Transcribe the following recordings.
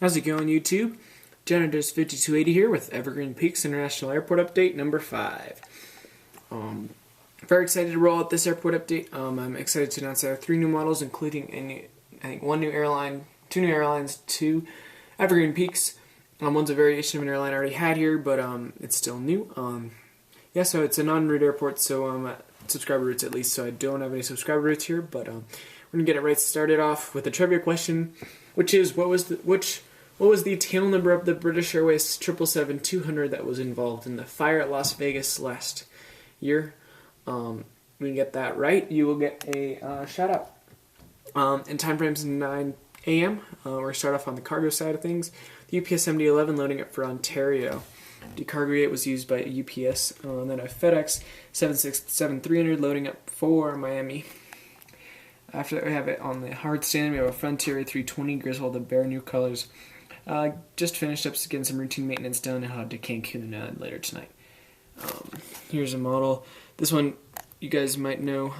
How's it going, YouTube? Janitors 5280 here with Evergreen Peaks International Airport Update number 5. Very excited to roll out this airport update. I'm excited to announce I have 3 new models, including one new airline, 2 new airlines, 2 Evergreen Peaks. One's a variation of an airline I already had here, but it's still new. So it's a non-route airport, so subscriber routes at least. So I don't have any subscriber routes here, but we're gonna get it right started off with a trivia question, which is what was the tail number of the British Airways 777-200 that was involved in the fire at Las Vegas last year? When you get that right, you will get a shout out. And time frames 9 a.m. We're going to start off on the cargo side of things. The UPS MD-11 loading up for Ontario. The cargo gate was used by UPS. And then a FedEx 767-300 loading up for Miami. After that, we have it on the hard stand. We have a Frontier A320 Griswold, the bare new colors. Just finished up getting some routine maintenance done and head to Cancun later tonight. Here's a model. This one you guys might know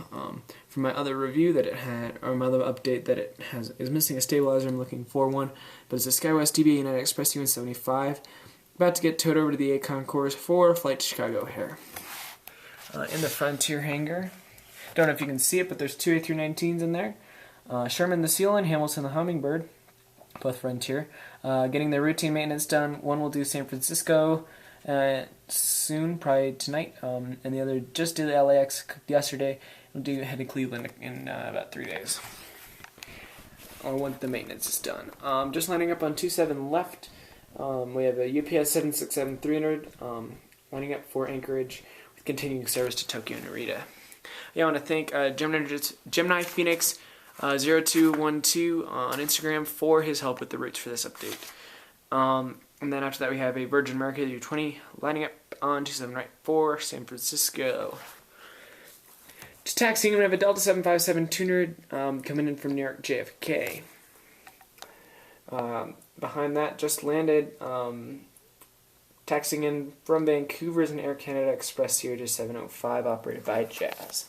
from my other review that it had, or my other update that it is missing a stabilizer. I'm looking for one, but it's a SkyWest DBA United Express UN75. About to get towed over to the A Concourse for flight to Chicago O'Hare. In the Frontier hangar, don't know if you can see it, but there's 2 A319s in there. Sherman the Seal and Hamilton the Hummingbird, both Frontier, getting their routine maintenance done. One will do San Francisco soon, probably tonight, and the other just did LAX yesterday. We'll head to Cleveland in about 3 days. Once the maintenance is done. Just lining up on 27 left. We have a UPS 767-300 lining up for Anchorage with continuing service to Tokyo and Narita. I want to thank Gemini Phoenix 0212 on Instagram for his help with the routes for this update. And then after that we have a Virgin America U20 lining up on 27 right for San Francisco. Just taxiing, we have a Delta 757-200 coming in from New York JFK. Behind that, just landed, taxiing in from Vancouver is an Air Canada Express Series 705 operated by Jazz.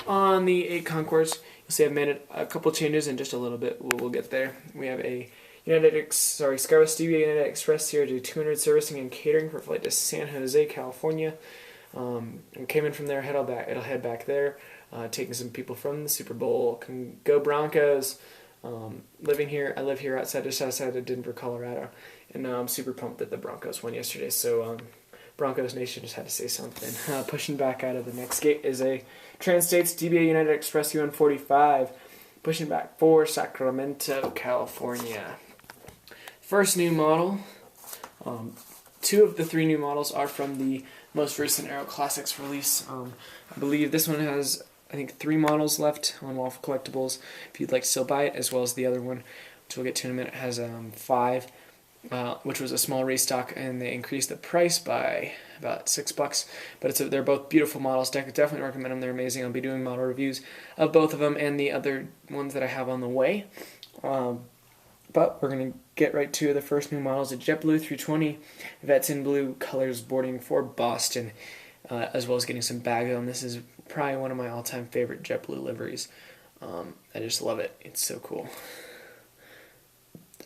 On the 8 Concourse, you'll see I've made a couple changes in just a little bit. We'll get there. We have a SkyWest DBA United Express Series 200 servicing and catering for flight to San Jose, California. And came in from there, it'll head back there, taking some people from the Super Bowl. Can go Broncos. I live here just outside of Denver, Colorado, and I'm super pumped that the Broncos won yesterday. So Broncos Nation just had to say something. Pushing back out of the next gate is a Trans-States DBA United Express UN45, pushing back for Sacramento, California. First new model. 2 of the 3 new models are from the most recent Aero Classics release. I believe this one has, 3 models left on Waffle Collectibles, if you'd like to still buy it, as well as the other one, which we'll get to in a minute, has 5, which was a small restock, and they increased the price by about $6. But they're both beautiful models. Definitely recommend them. They're amazing. I'll be doing model reviews of both of them and the other ones that I have on the way. But we're going to get right to the first new models, a JetBlue 320 Vets in Blue colors boarding for Boston, as well as getting some bags on. This is probably one of my all-time favorite JetBlue liveries. I just love it. It's so cool.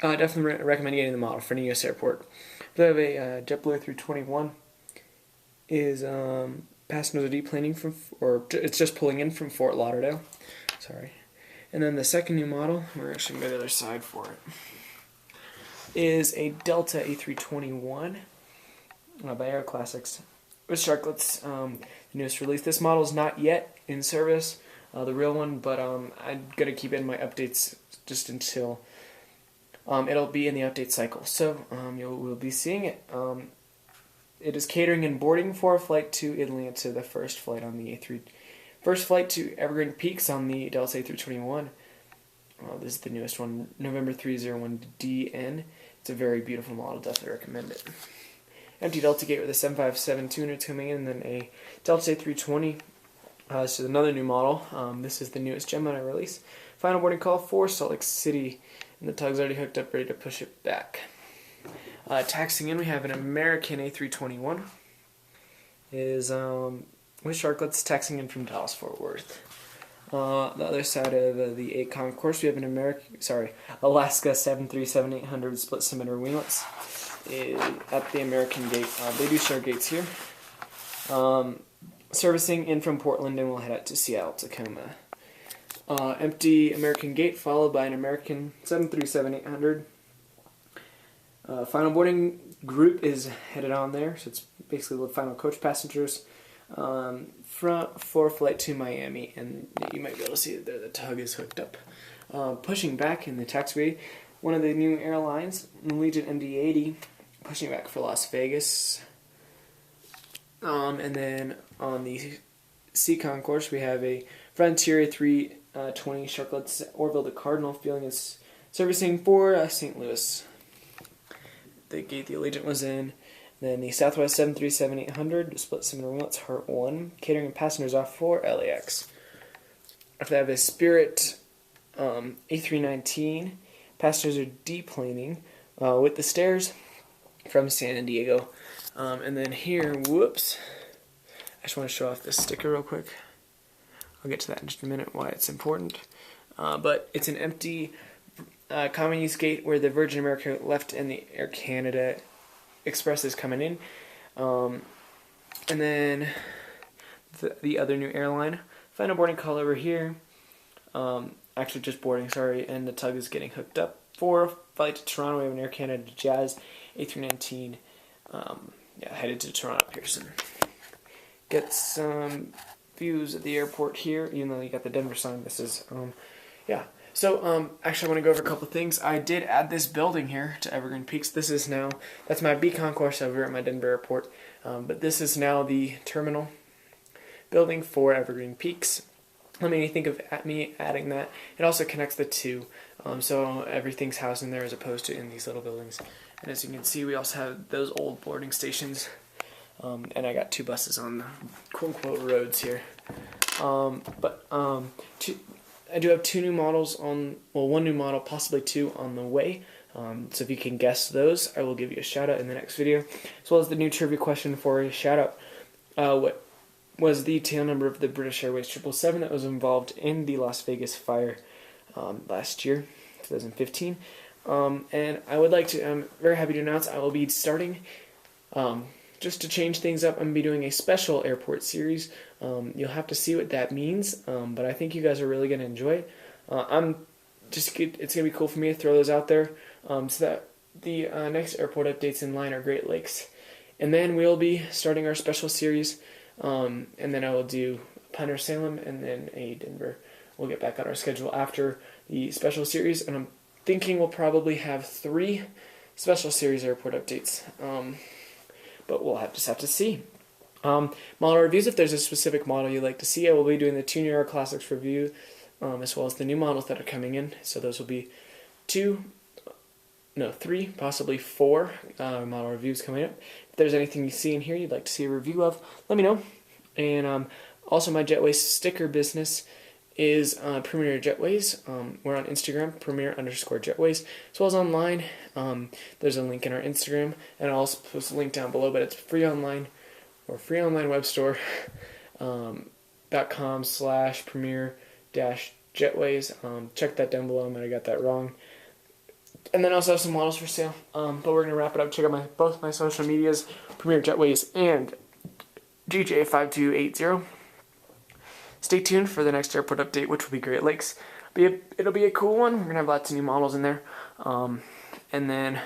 Definitely recommend getting the model for New US Airport. We have a JetBlue 321 is passenger deplaning it's just pulling in from Fort Lauderdale. Sorry. And then the second new model, we're actually going to go to the other side for it, is a Delta A321 by Aero Classics with Sharklets, the newest release. This model is not yet in service, the real one, but I'm going to keep in my updates just until it'll be in the update cycle. So we'll be seeing it. It is catering and boarding for a flight to Atlanta, the first flight to Evergreen Peaks on the Delta A321. This is the newest one, November 301DN. It's a very beautiful model, definitely recommend it. Empty Delta gate with a 757-200 coming in, and then a Delta A320. This is another new model. This is the newest Gemini release. Final boarding call for Salt Lake City, and the tug's already hooked up, ready to push it back. Taxiing in, we have an American A321. Is with Sharklets taxiing in from Dallas Fort Worth. The other side of the 8 concourse, we have an Alaska 737-800 split cylinder winglets at the American gate. They do share gates here. Servicing in from Portland, and we'll head out to Seattle, Tacoma. Empty American gate, followed by an American 737-800. Final boarding group is headed on there, so it's basically the final coach passengers for flight to Miami, and you might be able to see that there the tug is hooked up. Pushing back in the taxiway, one of the new airlines, Allegiant MD-80, pushing back for Las Vegas. And then on the C concourse, we have a Frontier 320 Sharklets Orville to Cardinal, feeling is servicing for St. Louis. The gate the Allegiant was in. Then the Southwest 737-800 split cylinder winglets, Heart 1, catering and passengers off for LAX. After that, I have a Spirit A319. Passengers are deplaning with the stairs from San Diego. And then here, whoops, I just want to show off this sticker real quick. I'll get to that in just a minute, why it's important. But it's an empty common use gate where the Virgin America left and the Air Canada Express is coming in. And then the other new airline. Final boarding call over here. Actually just boarding, sorry, and the tug is getting hooked up for flight to Toronto. We have an Air Canada Jazz A319 headed to Toronto Pearson. Get some views of the airport here, even though you got the Denver sign. This is, So, actually I want to go over a couple of things. I did add this building here to Evergreen Peaks. This is now, that's my B concourse over at my Denver airport. But this is now the terminal building for Evergreen Peaks. Let me think of me adding that. It also connects the two, so everything's housed in there as opposed to in these little buildings. And as you can see, we also have those old boarding stations. And I got 2 buses on the quote-unquote roads here. I do have 2 new models on, well, 1 new model, possibly 2 on the way. So if you can guess those, I will give you a shout out in the next video. As well as the new trivia question for a shout out. What was the tail number of the British Airways 777 that was involved in the Las Vegas fire last year, 2015? And I would like to, I'm very happy to announce I will be starting, just to change things up, I'm going to be doing a special airport series. You'll have to see what that means, but I think you guys are really going to enjoy it. It's going to be cool for me to throw those out there, so that the next airport updates in line are Great Lakes. And then we'll be starting our special series, and then I will do Pioneer Salem and then a Denver. We'll get back on our schedule after the special series, and I'm thinking we'll probably have 3 special series airport updates. But we'll just have to see. Model reviews, if there's a specific model you'd like to see, I will be doing the 2 New York Classics review, as well as the new models that are coming in. So those will be 3, possibly 4 model reviews coming up. If there's anything you see in here you'd like to see a review of, let me know. And also my Jetways sticker business is Premier Jetways. We're on Instagram, Premier_Jetways, as well as online. There's a link in our Instagram, and I'll also post a link down below, but it's free online, or free online web store, .com/Premier-Jetways. Check that down below, I might have got that wrong. And then I also have some models for sale, but we're going to wrap it up. Check out both my social medias, Premier Jetways and GJ5280. Stay tuned for the next airport update, which will be Great Lakes. It'll be a cool one. We're going to have lots of new models in there. And then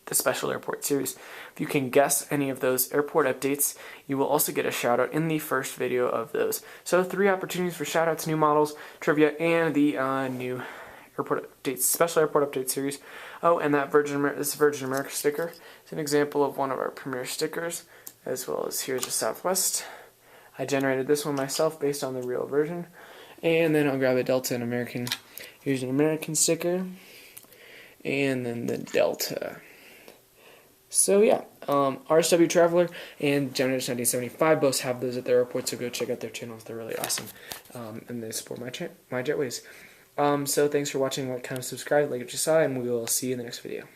the special airport series. If you can guess any of those airport updates, you will also get a shout out in the first video of those. So 3 opportunities for shout outs, new models, trivia, and the new airport updates, special airport update series. Oh, and that this Virgin America sticker is an example of one of our Premier stickers, as well as here's the Southwest. I generated this one myself based on the real version. And then I'll grab a Delta and American. Here's an American sticker. And then the Delta. So yeah, RSW Traveler and Generation 1975 both have those at their airport, so go check out their channels. They're really awesome. And they support my Jetways. So thanks for watching. Like, comment, subscribe, like what you saw, and we will see you in the next video.